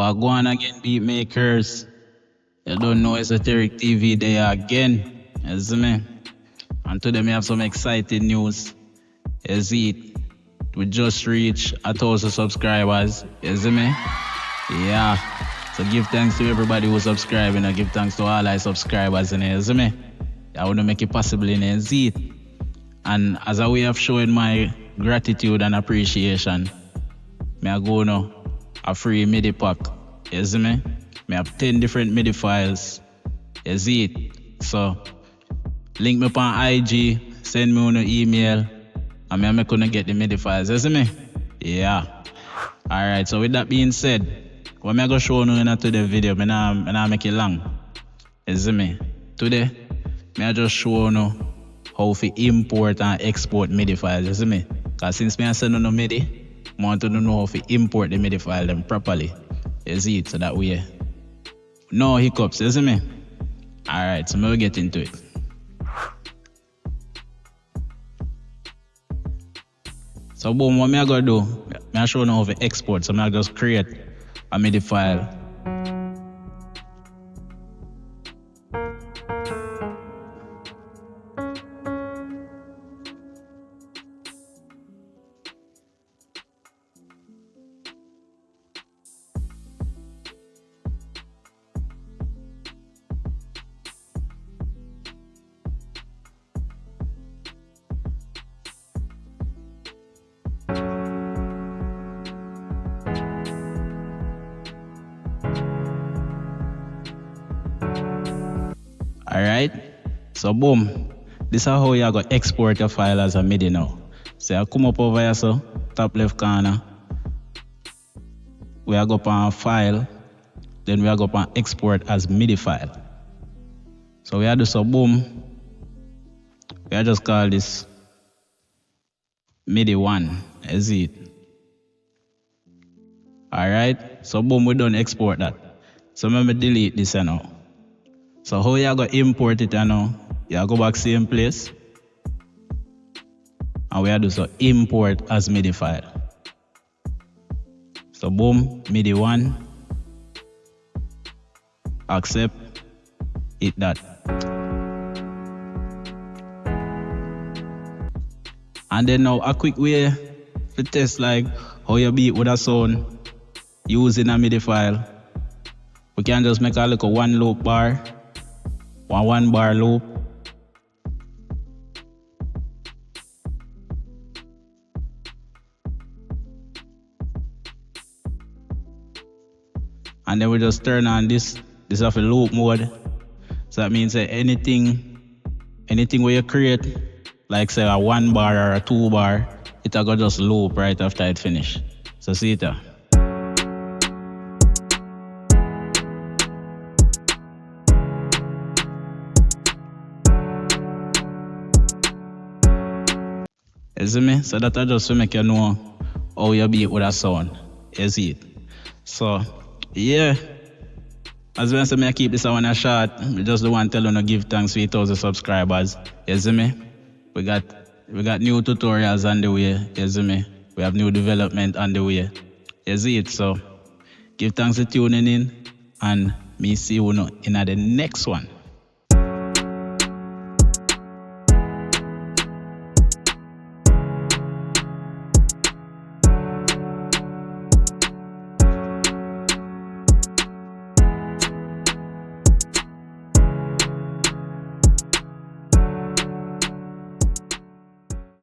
Well, go on again, beat makers. You don't know Esoteric TV there again. You see me? And today we have some exciting news. You see it? We just reached 1,000 subscribers. You see me? Yeah. So give thanks to everybody who's subscribing and give thanks to all our subscribers in here. You see me? I want to make it possible in here. See it? And as a way of showing my gratitude and appreciation, I go now a free MIDI pack. You see me? I have 10 different MIDI files. You see it? So link me up on IG, send me an email, and I make you get the MIDI files. You see me? Yeah. Alright, so with that being said, what I'm going to show you in today's video, I'm not make it long. You see me? Today, I just show you how to import and export MIDI files. You see me? Because since I send you MIDI, I want to know how to import the MIDI file them properly. You see it? So that way, no hiccups. You see me? Alright, so we'll get into it. So boom, what I'm going to do, I'm show you how to export. So I'm just create a MIDI file. Alright, so boom, this is how you go export your file as a MIDI now. So I come up over here, so top left corner, we go up on file, then we go up on export as MIDI file. So we do so boom, we just call this MIDI 1, is it? Alright, so boom, we done export that. So let me delete this now. So how you go import it now? You go back same place. And we do so import as MIDI file. So boom, MIDI 1. Accept. Hit that. And then now a quick way to test like how you beat with a sound using a MIDI file. We can just make a little one loop bar. One bar loop. And then we just turn on this. This is a loop mode. So that means that anything where you create, like say a 1 bar or a 2 bar, it'll go just loop right after it finish. So see it. You see me? So that I just to make you know how you beat with a sound. You see it? So, yeah. As well as I keep this one a short, we just don't want to tell you to give thanks to 1,000 subscribers. You see me? We got new tutorials on the way. You see me? We have new development on the way. You see it? So, give thanks for tuning in and me see you in the next one.